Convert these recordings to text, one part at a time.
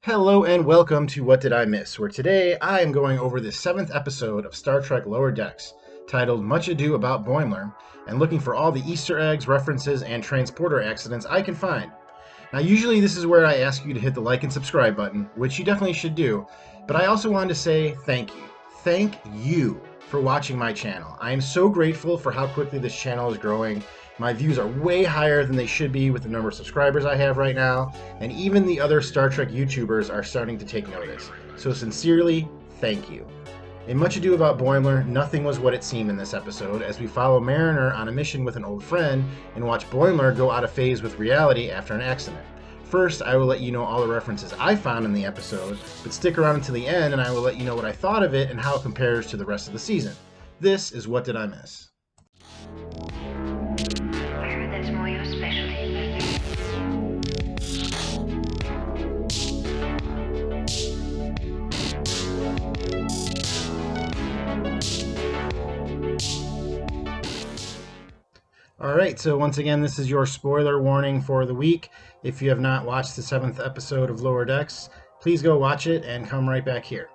Hello and welcome to What Did I Miss, where today I am going over the 7th episode of Star Trek Lower Decks, titled Much Ado About Boimler, and looking for all the Easter eggs, references, and transporter accidents I can find. Now, usually this is where I ask you to hit the like and subscribe button, which you definitely should do, but I also wanted to say thank you. Thank you for watching my channel. I am so grateful for how quickly this channel is growing. My views are way higher than they should be with the number of subscribers I have right now, and even the other Star Trek YouTubers are starting to take notice. So sincerely, thank you. In Much Ado About Boimler, nothing was what it seemed in this episode, as we follow Mariner on a mission with an old friend and watch Boimler go out of phase with reality after an accident. First, I will let you know all the references I found in the episode, but stick around until the end and I will let you know what I thought of it and how it compares to the rest of the season. This is What Did I Miss? That's more your specialty. Alright, so once again, this is your spoiler warning for the week. If you have not watched the 7th episode of Lower Decks, please go watch it and come right back here.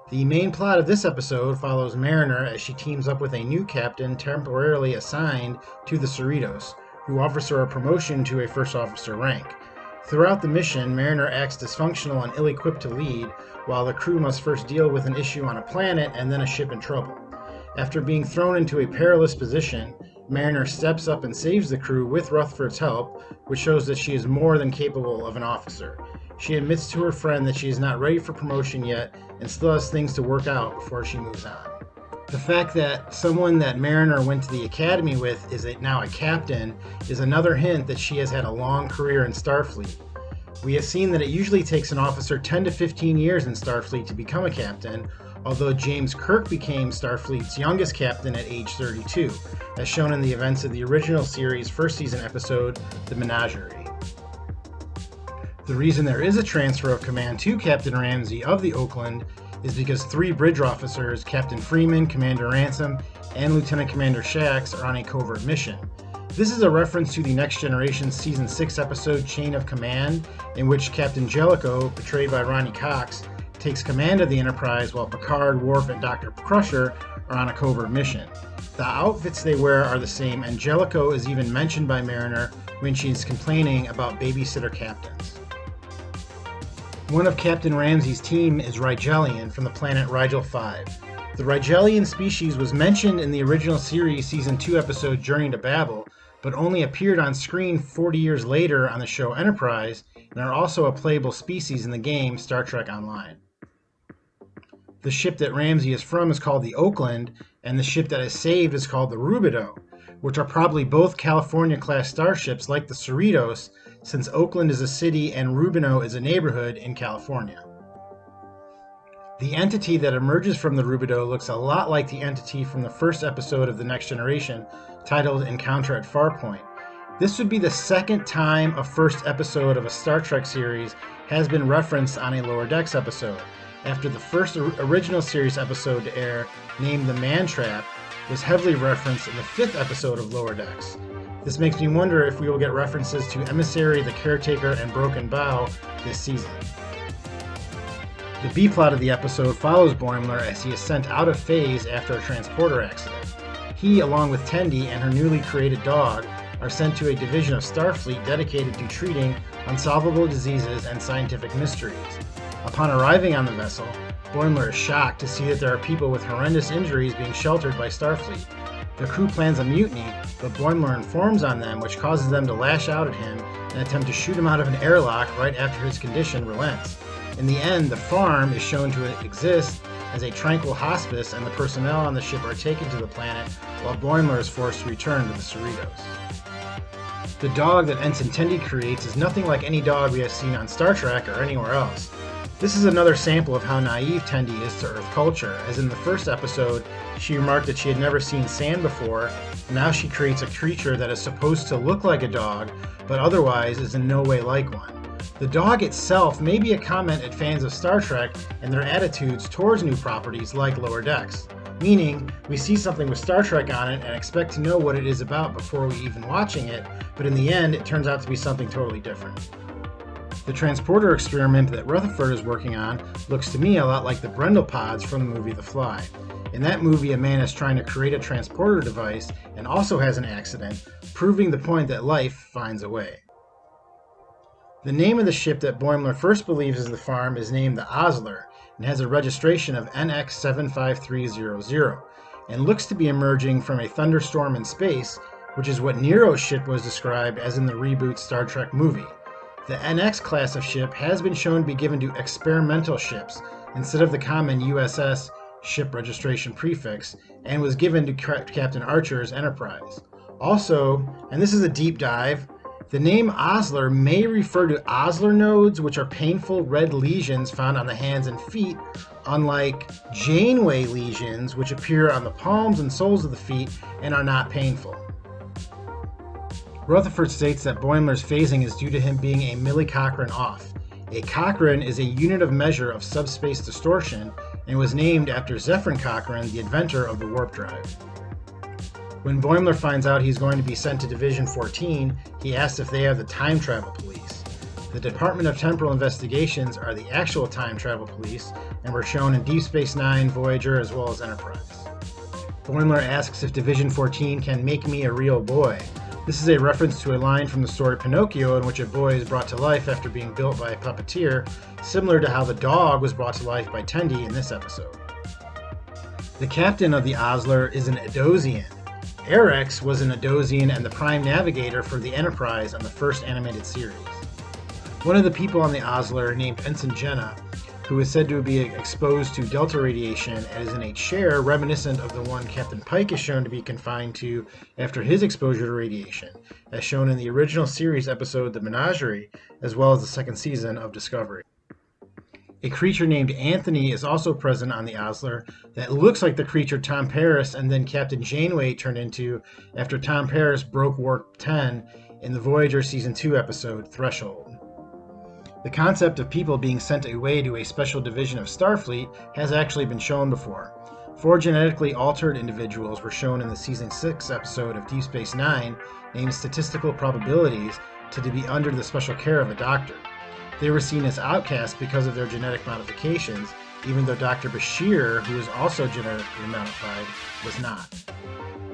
The main plot of this episode follows Mariner as she teams up with a new captain temporarily assigned to the Cerritos, who offers her a promotion to a first officer rank. Throughout the mission, Mariner acts dysfunctional and ill-equipped to lead, while the crew must first deal with an issue on a planet and then a ship in trouble. After being thrown into a perilous position, Mariner steps up and saves the crew with Rutherford's help, which shows that she is more than capable of an officer. She admits to her friend that she is not ready for promotion yet and still has things to work out before she moves on. The fact that someone that Mariner went to the academy with is now a captain is another hint that she has had a long career in Starfleet. We have seen that it usually takes an officer 10 to 15 years in Starfleet to become a captain, although James Kirk became Starfleet's youngest captain at age 32, as shown in the events of the original series' first season episode, The Menagerie. The reason there is a transfer of command to Captain Ramsey of the Oakland is because 3 bridge officers, Captain Freeman, Commander Ransom, and Lieutenant Commander Shax, are on a covert mission. This is a reference to the Next Generation Season 6 episode Chain of Command, in which Captain Jellicoe, portrayed by Ronnie Cox, takes command of the Enterprise while Picard, Worf, and Dr. Crusher are on a covert mission. The outfits they wear are the same, and Jellicoe is even mentioned by Mariner when she's complaining about babysitter captains. One of Captain Ramsey's team is Rigelian from the planet Rigel 5. The Rigelian species was mentioned in the original series Season 2 episode Journey to Babel, but only appeared on screen 40 years later on the show Enterprise, and are also a playable species in the game Star Trek Online. The ship that Ramsey is from is called the Oakland, and the ship that is saved is called the Rubido, which are probably both California-class starships like the Cerritos, since Oakland is a city and Rubino is a neighborhood in California. The entity that emerges from the Rubido looks a lot like the entity from the first episode of The Next Generation, titled Encounter at Farpoint. This would be the second time a first episode of a Star Trek series has been referenced on a Lower Decks episode, after the first original series episode to air, named The Man Trap, was heavily referenced in the 5th episode of Lower Decks. This makes me wonder if we will get references to Emissary, the Caretaker, and Broken Bow this season. The B-plot of the episode follows Boimler as he is sent out of phase after a transporter accident. He, along with Tendi and her newly created dog, are sent to a division of Starfleet dedicated to treating unsolvable diseases and scientific mysteries. Upon arriving on the vessel, Boimler is shocked to see that there are people with horrendous injuries being sheltered by Starfleet. The crew plans a mutiny, but Boimler informs on them, which causes them to lash out at him and attempt to shoot him out of an airlock right after his condition relents. In the end, the farm is shown to exist as a tranquil hospice, and the personnel on the ship are taken to the planet while Boimler is forced to return to the Cerritos. The dog that Ensign Tendi creates is nothing like any dog we have seen on Star Trek or anywhere else. This is another sample of how naive Tendi is to Earth culture, as in the first episode, she remarked that she had never seen sand before, and now she creates a creature that is supposed to look like a dog, but otherwise is in no way like one. The dog itself may be a comment at fans of Star Trek and their attitudes towards new properties like Lower Decks, meaning we see something with Star Trek on it and expect to know what it is about before we even watching it, but in the end it turns out to be something totally different. The transporter experiment that Rutherford is working on looks to me a lot like the Brendel pods from the movie The Fly. In that movie, a man is trying to create a transporter device and also has an accident, proving the point that life finds a way. The name of the ship that Boimler first believes is the farm is named the Osler and has a registration of NX75300 and looks to be emerging from a thunderstorm in space, which is what Nero's ship was described as in the reboot Star Trek movie. The NX class of ship has been shown to be given to experimental ships instead of the common USS ship registration prefix and was given to Captain Archer's Enterprise. Also, and this is a deep dive, the name Osler may refer to Osler nodes, which are painful red lesions found on the hands and feet, unlike Janeway lesions, which appear on the palms and soles of the feet and are not painful. Rutherford states that Boimler's phasing is due to him being a millicochrane off. A cochrane is a unit of measure of subspace distortion and was named after Zefram Cochrane, the inventor of the warp drive. When Boimler finds out he's going to be sent to Division 14, he asks if they have the time travel police. The Department of Temporal Investigations are the actual time travel police and were shown in Deep Space Nine, Voyager, as well as Enterprise. Boimler asks if Division 14 can make me a real boy. This is a reference to a line from the story Pinocchio in which a boy is brought to life after being built by a puppeteer, similar to how the dog was brought to life by Tendi in this episode. The captain of the Osler is an Adosian. Arex was an Adosian and the prime navigator for the Enterprise on the first animated series. One of the people on the Osler, named Ensign Jenna, who is said to be exposed to delta radiation and is in a chair reminiscent of the one Captain Pike is shown to be confined to after his exposure to radiation, as shown in the original series episode The Menagerie, as well as the second season of Discovery. A creature named Anthony is also present on the Osler that looks like the creature Tom Paris and then Captain Janeway turned into after Tom Paris broke Warp 10 in the Voyager Season 2 episode Threshold. The concept of people being sent away to a special division of Starfleet has actually been shown before. 4 genetically altered individuals were shown in the Season 6 episode of Deep Space Nine named Statistical Probabilities to be under the special care of a doctor. They were seen as outcasts because of their genetic modifications, even though Dr. Bashir, who is also genetically modified, was not.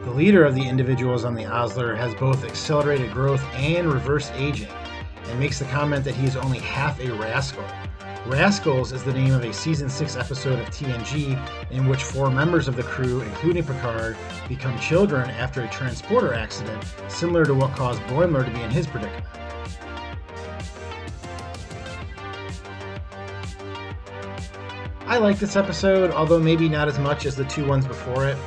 The leader of the individuals on the Osler has both accelerated growth and reverse aging, and makes the comment that he is only half a rascal. Rascals is the name of a Season 6 episode of TNG in which 4 members of the crew, including Picard, become children after a transporter accident, similar to what caused Boimler to be in his predicament. I like this episode, although maybe not as much as the 2 ones before it.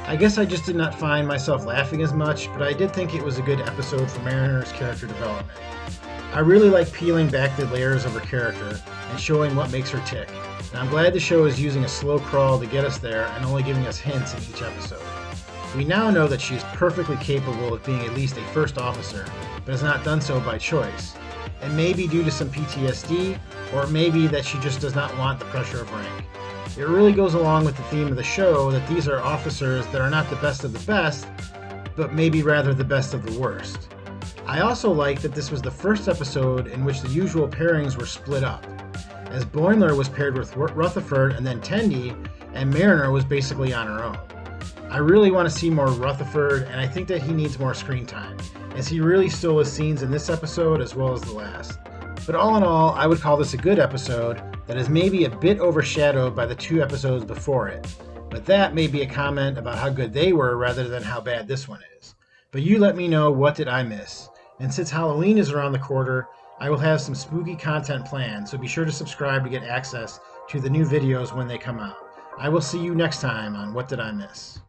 I guess I just did not find myself laughing as much, but I did think it was a good episode for Mariner's character development. I really like peeling back the layers of her character and showing what makes her tick, and I'm glad the show is using a slow crawl to get us there and only giving us hints in each episode. We now know that she is perfectly capable of being at least a first officer, but has not done so by choice. It may be due to some PTSD, or it may be that she just does not want the pressure of rank. It really goes along with the theme of the show that these are officers that are not the best of the best, but maybe rather the best of the worst. I also like that this was the first episode in which the usual pairings were split up, as Boimler was paired with Rutherford and then Tendi, and Mariner was basically on her own. I really want to see more Rutherford, and I think that he needs more screen time, as he really stole his scenes in this episode as well as the last. But all in all, I would call this a good episode that is maybe a bit overshadowed by the 2 episodes before it. But that may be a comment about how good they were rather than how bad this one is. But you let me know, what did I miss? And since Halloween is around the corner, I will have some spooky content planned, so be sure to subscribe to get access to the new videos when they come out. I will see you next time on What Did I Miss?